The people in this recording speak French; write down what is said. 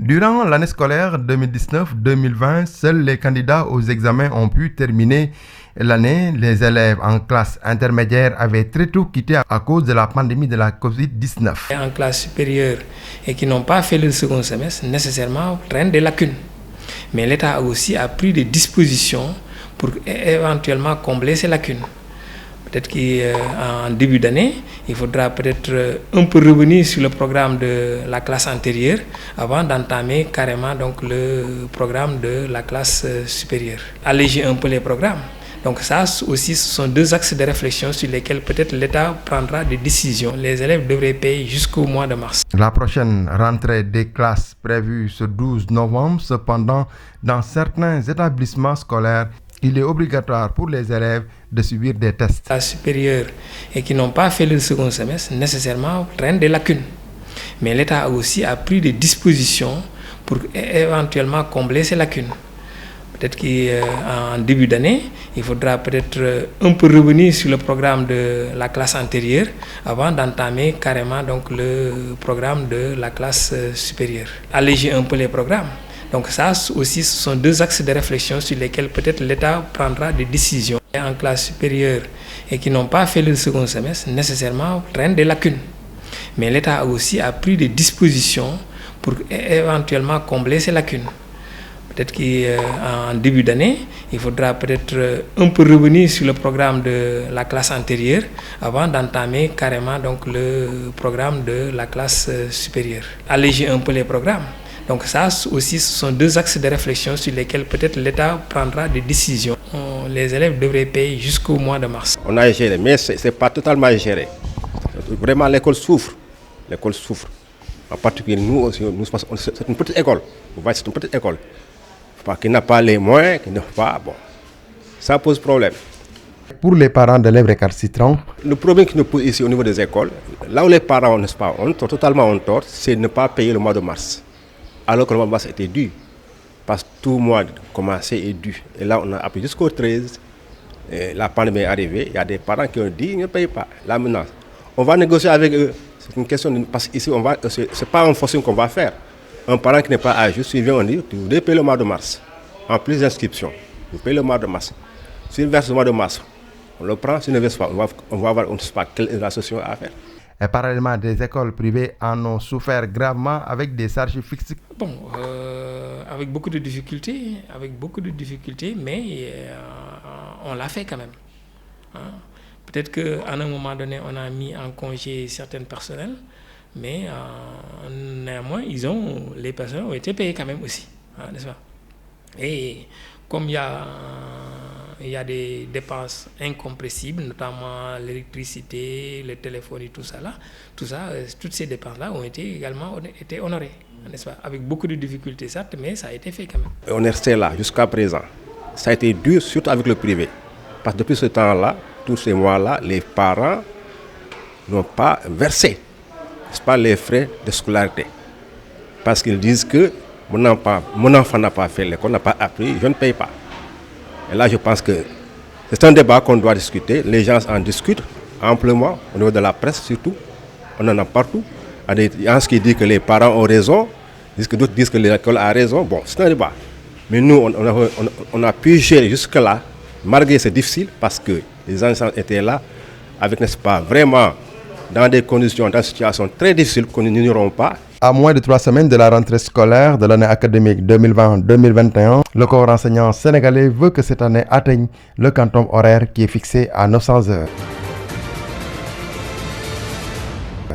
Durant l'année scolaire 2019-2020, seuls les candidats aux examens ont pu terminer l'année. Les élèves en classe intermédiaire avaient très tôt quitté à cause de la pandémie de la Covid-19. En classe supérieure et qui n'ont pas fait le second semestre, nécessairement traînent des lacunes. Mais l'État aussi a pris des dispositions pour éventuellement combler ces lacunes. Peut-être qu'en début d'année, il faudra peut-être un peu revenir sur le programme de la classe antérieure avant d'entamer carrément donc, le programme de la classe supérieure. Alléger un peu les programmes. Donc ça aussi, ce sont deux axes de réflexion sur lesquels peut-être l'État prendra des décisions. Les élèves devraient payer jusqu'au mois de mars. La prochaine rentrée des classes prévue ce 12 novembre, cependant, dans certains établissements scolaires, il est obligatoire pour les élèves de subir des tests. Les supérieurs et qui n'ont pas fait le second semestre, nécessairement traînent des lacunes. Mais l'État aussi a pris des dispositions pour éventuellement combler ces lacunes. Peut-être qu'en début d'année, il faudra peut-être un peu revenir sur le programme de la classe antérieure avant d'entamer carrément donc, le programme de la classe supérieure. Alléger un peu les programmes. Donc ça aussi, ce sont deux axes de réflexion sur lesquels peut-être l'État prendra des décisions. En classe supérieure et qui n'ont pas fait le second semestre, nécessairement traînent des lacunes. Mais l'État aussi a pris des dispositions pour éventuellement combler ces lacunes. Peut-être qu'en début d'année, il faudra peut-être un peu revenir sur le programme de la classe antérieure avant d'entamer carrément donc, le programme de la classe supérieure. Alléger un peu les programmes. Donc ça aussi, ce sont deux axes de réflexion sur lesquels peut-être l'État prendra des décisions. Les élèves devraient payer jusqu'au mois de mars. On a géré, mais ce n'est pas totalement géré. Vraiment, l'école souffre. L'école souffre. En particulier, nous aussi, c'est une petite école. Vous voyez, c'est une petite école. Qui n'a pas les moyens, qui n'a pas... Bon, ça pose problème. Pour les parents d'élèves récalcitrants, le problème qui nous pose ici au niveau des écoles, là où les parents, n'est-ce pas, ont totalement en tort, c'est de ne pas payer le mois de mars. Alors que le mois de mars était dû. Parce que tout le mois commencé est dû. Et là, on a appris jusqu'au 13. Et la pandémie est arrivée. Il y a des parents qui ont dit ils ne payent pas. Là maintenant, on va négocier avec eux. C'est une question de... Parce qu'ici, ce n'est pas un forcing qu'on va faire. Un parent qui n'est pas à juste, il vient, on dit vous devez payer le mois de mars. En plus d'inscriptions, vous payez le mois de mars. S'il verse le mois de mars, on le prend. S'il ne verse pas, on va voir on ne sait pas quelle association à faire. Et parallèlement, des écoles privées en ont souffert gravement avec des charges fixes. Bon, avec beaucoup de difficultés, mais on l'a fait quand même. Hein? Peut-être qu'à un moment donné, on a mis en congé certains personnels, mais néanmoins, les personnels ont été payés quand même aussi, hein, n'est-ce pas? Et comme il y a des dépenses incompressibles, notamment l'électricité, le téléphone et tout ça, toutes ces dépenses-là ont également été honorées, n'est-ce pas? Avec beaucoup de difficultés, certes, mais ça a été fait quand même. On est resté là jusqu'à présent. Ça a été dur, surtout avec le privé. Parce que depuis ce temps-là, tous ces mois-là, les parents n'ont pas versé, n'est-ce pas, les frais de scolarité. Parce qu'ils disent que mon enfant n'a pas fait l'école, n'a pas appris, je ne paye pas. Et là, je pense que c'est un débat qu'on doit discuter. Les gens en discutent amplement, au niveau de la presse surtout. On en a partout. Il y a des gens qui disent que les parents ont raison, d'autres disent que l'école a raison. Bon, c'est un débat. Mais nous, on a pu gérer jusque-là, malgré c'est difficile, parce que les enfants étaient là, avec, n'est-ce pas, vraiment, dans des conditions, dans des situations très difficiles que nous n'ignorons pas. À moins de 3 semaines de la rentrée scolaire de l'année académique 2020-2021, le corps enseignant sénégalais veut que cette année atteigne le quantum horaire qui est fixé à 900 heures.